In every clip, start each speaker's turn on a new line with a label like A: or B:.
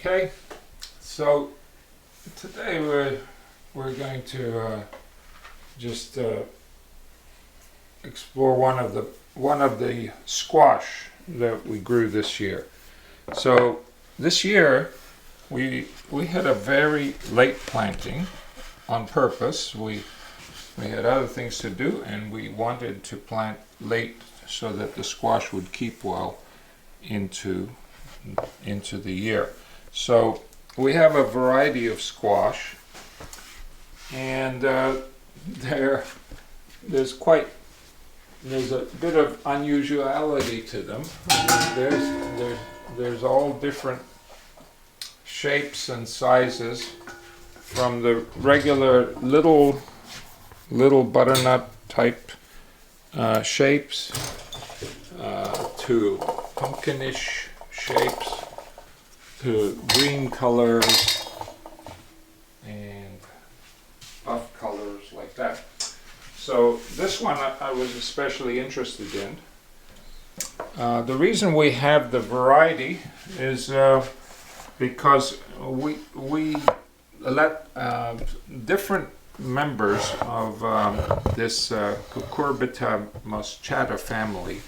A: Okay, so today we're going to just explore one of the squash that we grew this year. So this year we had a very late planting on purpose. We had other things to do, and we wanted to plant late so that the squash would keep well into the year. So we have a variety of squash, and there's a bit of unusuality to them. There's all different shapes and sizes, from the regular little butternut type shapes to pumpkinish shapes to green colors and buff colors like that. So this one I was especially interested in. The reason we have the variety is because we let different members of this Cucurbita Moschata family,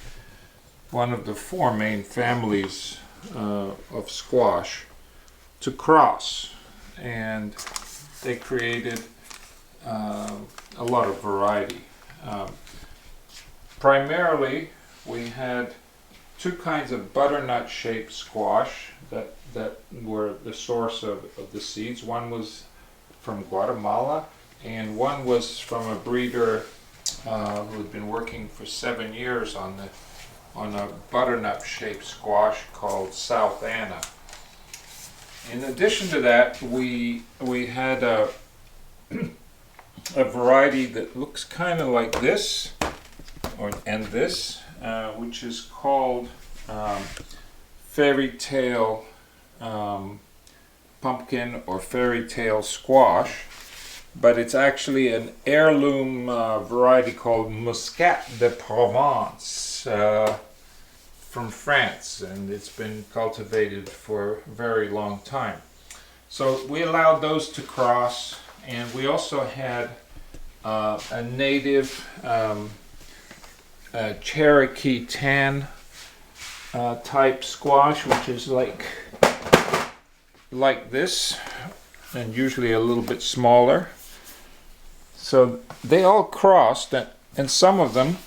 A: one of the four main families of squash, to cross, and they created a lot of variety. Primarily, we had two kinds of butternut shaped squash that were the source of the seeds. One was from Guatemala, and one was from a breeder who had been working for 7 years on a butternut shaped squash called South Anna. In addition to that, we had a variety that looks kind of like this and this, which is called fairy tale pumpkin or fairy tale squash, but it's actually an heirloom variety called Muscat de Provence from France, and it's been cultivated for a very long time. So we allowed those to cross, and we also had a native Cherokee tan type squash, which is like this, and usually a little bit smaller. So they all crossed, and some of them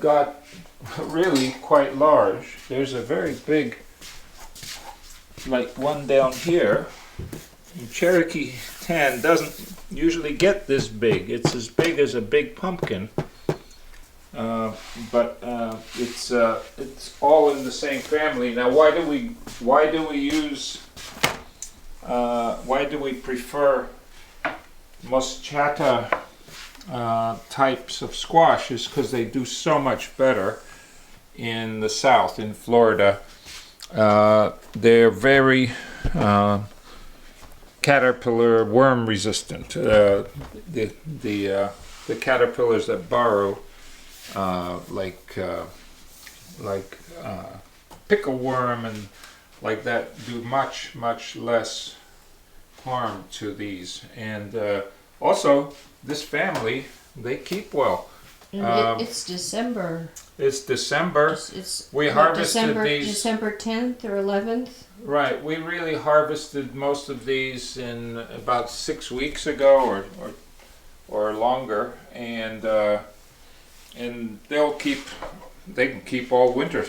A: got really quite large. There's a very big, like one down here. Cherokee tan doesn't usually get this big. It's as big as a big pumpkin, but it's all in the same family. Now, why do we prefer Moschata types of squash? Is because they do so much better in the south, in Florida. They're very caterpillar worm resistant. The caterpillars that burrow like pickle worm and like that do much less harm to these, and also this family, they keep well.
B: And it's December.
A: It's December. We harvested these
B: December 10th or 11th.
A: Right. We really harvested most of these in about 6 weeks ago, or longer, and they can keep all winter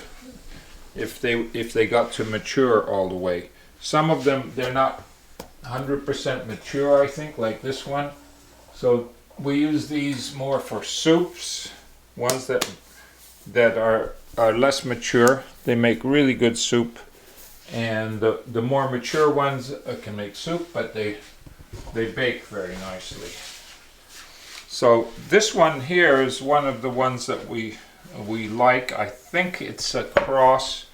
A: if they got to mature all the way. Some of them, they're not 100% mature, I think, like this one. So we use these more for soups. Ones that are less mature, they make really good soup, and the more mature ones can make soup, but they bake very nicely. So this one here is one of the ones that we like. I think it's a cross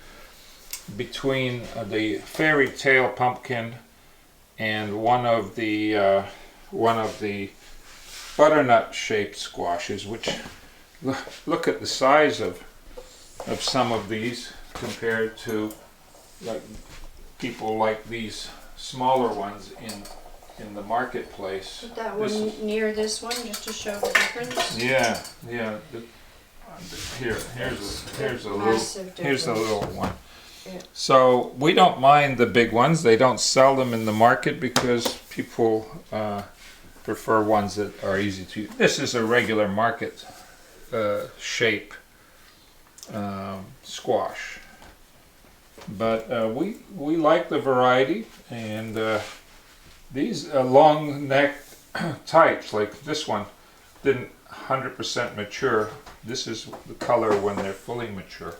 A: between the fairy tale pumpkin and one of the butternut shaped squashes, which look at the size of some of these compared to like people like these smaller ones in the marketplace.
B: Put that
A: This
B: one near this one just to show the difference.
A: Yeah, yeah. Here's a
B: Massive
A: little one.
B: Yeah.
A: So we don't mind the big ones. They don't sell them in the market because people prefer ones that are easy to use. This is a regular market shape squash, but we like the variety, and these long necked types like this one didn't 100% mature. This is the color when they're fully mature.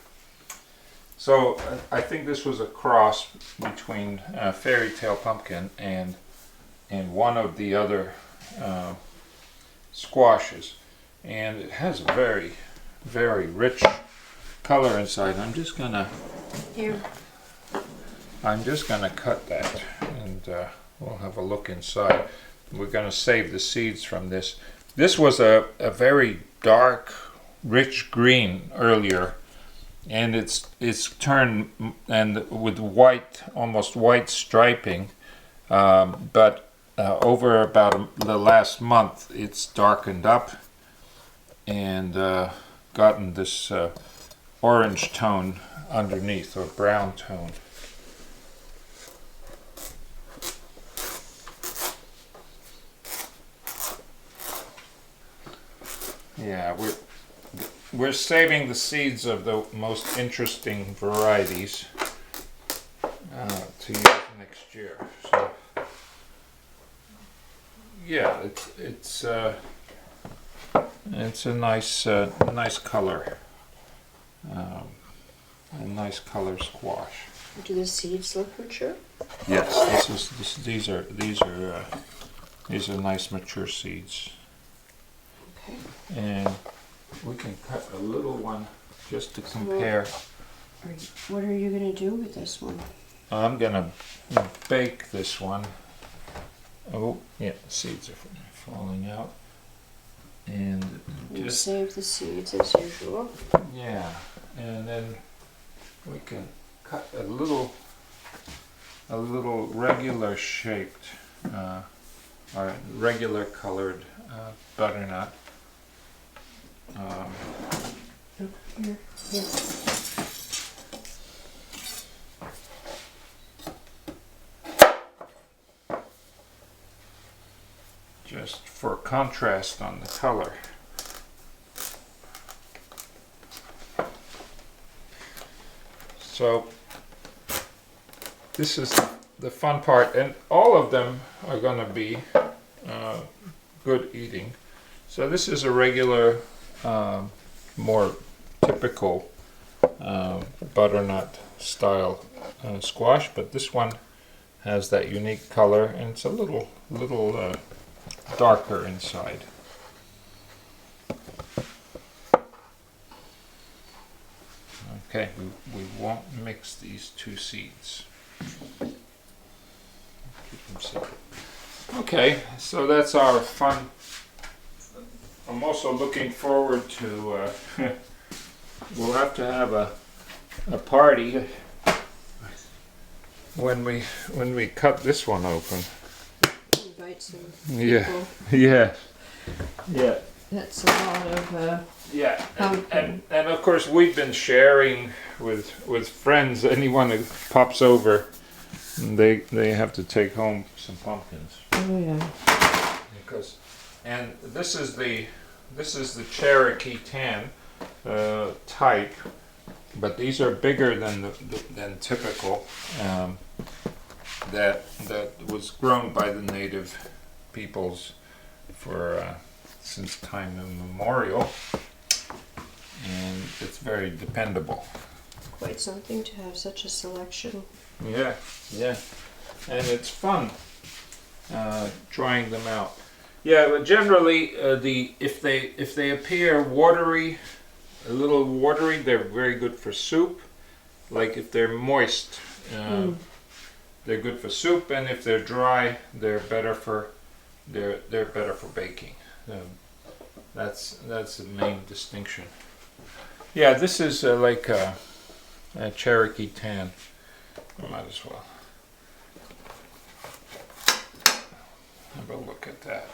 A: So I think this was a cross between Fairy Tale Pumpkin and one of the other squashes, and it has a very, very rich color inside. I'm just gonna cut that, and we'll have a look inside. We're gonna save the seeds from this. This was a very dark, rich green earlier, and it's turned and with white, almost white striping, but over about the last month it's darkened up and gotten this orange tone underneath, or brown tone. Yeah, we're saving the seeds of the most interesting varieties to use next year. So yeah, it's a nice color, a nice color squash.
B: Do the seeds look mature?
A: Yes, these are nice mature seeds.
B: Okay.
A: And we can cut a little one just to compare.
B: What are you going to do with this one?
A: I'm gonna bake this one. Oh, yeah, the seeds are falling out. And
B: You
A: just
B: save the seeds as usual.
A: yeah, and then we can cut a little regular shaped or regular colored butternut.
B: Here. Here.
A: Just for contrast on the color. So this is the fun part, and all of them are going to be good eating. So this is a regular, more typical butternut style squash, but this one has that unique color, and it's a little darker inside. Okay, we won't mix these two seeds. Keep them separate. Okay, so that's our fun. I'm also looking forward to, we'll have to have a party when we cut this one open.
B: Invite some
A: Yeah,
B: people.
A: yeah.
B: That's a lot of
A: Yeah,
B: pumpkin.
A: and of course we've been sharing with friends. Anyone who pops over, they have to take home some pumpkins.
B: Oh yeah.
A: Because, and this is the Cherokee tan type, but these are bigger than typical. That was grown by the native peoples for since time immemorial, and it's very dependable.
B: Quite something to have such a selection.
A: Yeah, and it's fun trying them out. Yeah, but generally, if they appear watery, a little watery, they're very good for soup. Like if they're moist, they're good for soup, and if they're dry, they're better for baking. That's the main distinction. Yeah, this is like a Cherokee tan. I might as well. have a look at that.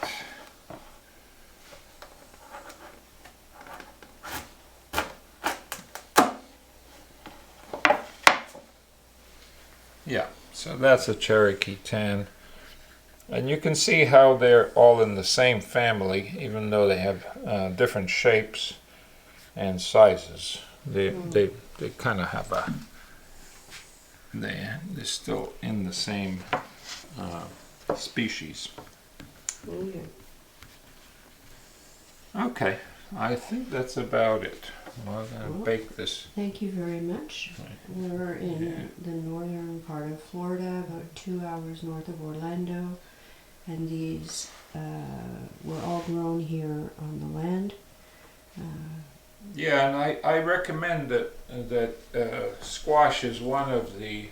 A: Yeah, so that's a Cherokee tan. And you can see how they're all in the same family, even though they have different shapes and sizes. They kind of have a, they're still in the same species. Okay, I think that's about it. We're going to bake this.
B: Thank you very much. We're in the northern part of Florida, about 2 hours north of Orlando, and these were all grown here on the land.
A: Yeah, and I recommend that squash is one of the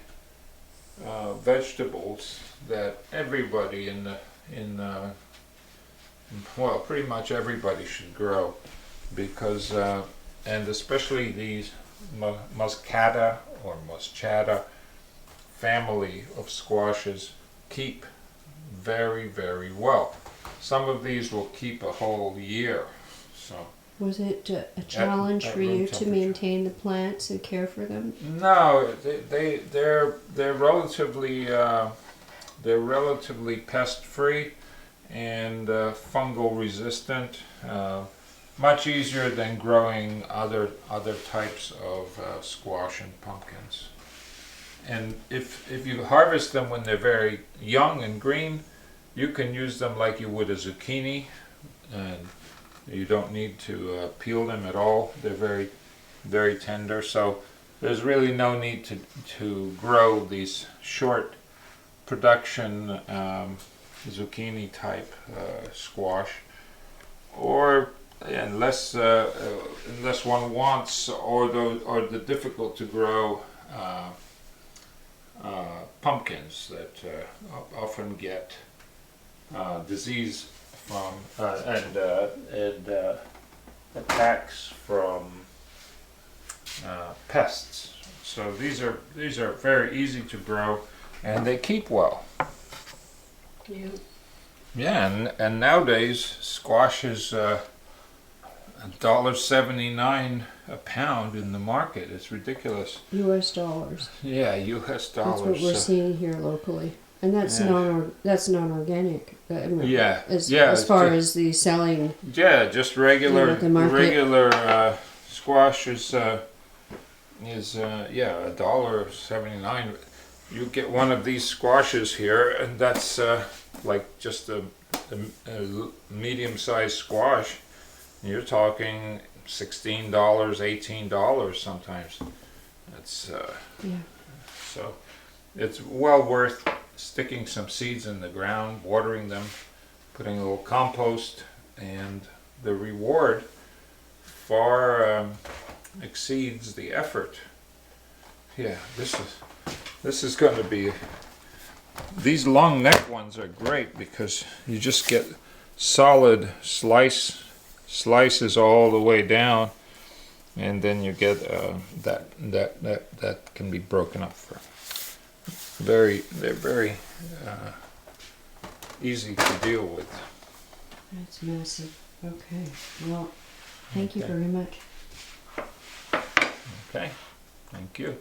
A: vegetables that everybody well, pretty much everybody should grow, because and especially these Moschata or Moschata family of squashes keep very, very well. Some of these will keep a whole year. So
B: Was it a challenge for you to maintain the plants and care for them?
A: no, they're relatively pest free and fungal resistant. Much easier than growing other types of squash and pumpkins. And if you harvest them when they're very young and green, you can use them like you would a zucchini, and you don't need to peel them at all. They're very, very tender. So there's really no need to grow these short production zucchini type squash, or unless one wants, or the difficult to grow pumpkins that often get disease from and attacks from pests. So these are very easy to grow, and they keep well.
B: Yeah.
A: Yeah, and nowadays squash is $1.79 a pound in the market. It's ridiculous.
B: U.S. dollars.
A: Yeah, U.S. dollars.
B: That's what we're seeing here locally, and that's non-organic. I mean,
A: Yeah,
B: as far as the selling.
A: Yeah, just regular
B: the market.
A: regular squash is $1.79. You get one of these squashes here, and that's like just a medium-sized squash. You're talking $16, $18 sometimes. That's so it's well worth sticking some seeds in the ground, watering them, putting a little compost, and the reward far exceeds the effort. Yeah, this is going to be. These long neck ones are great because you just get solid slices all the way down, and then you get that can be broken up for they're very easy to deal with.
B: That's massive. Okay. Well, thank you very much.
A: Okay. Thank you.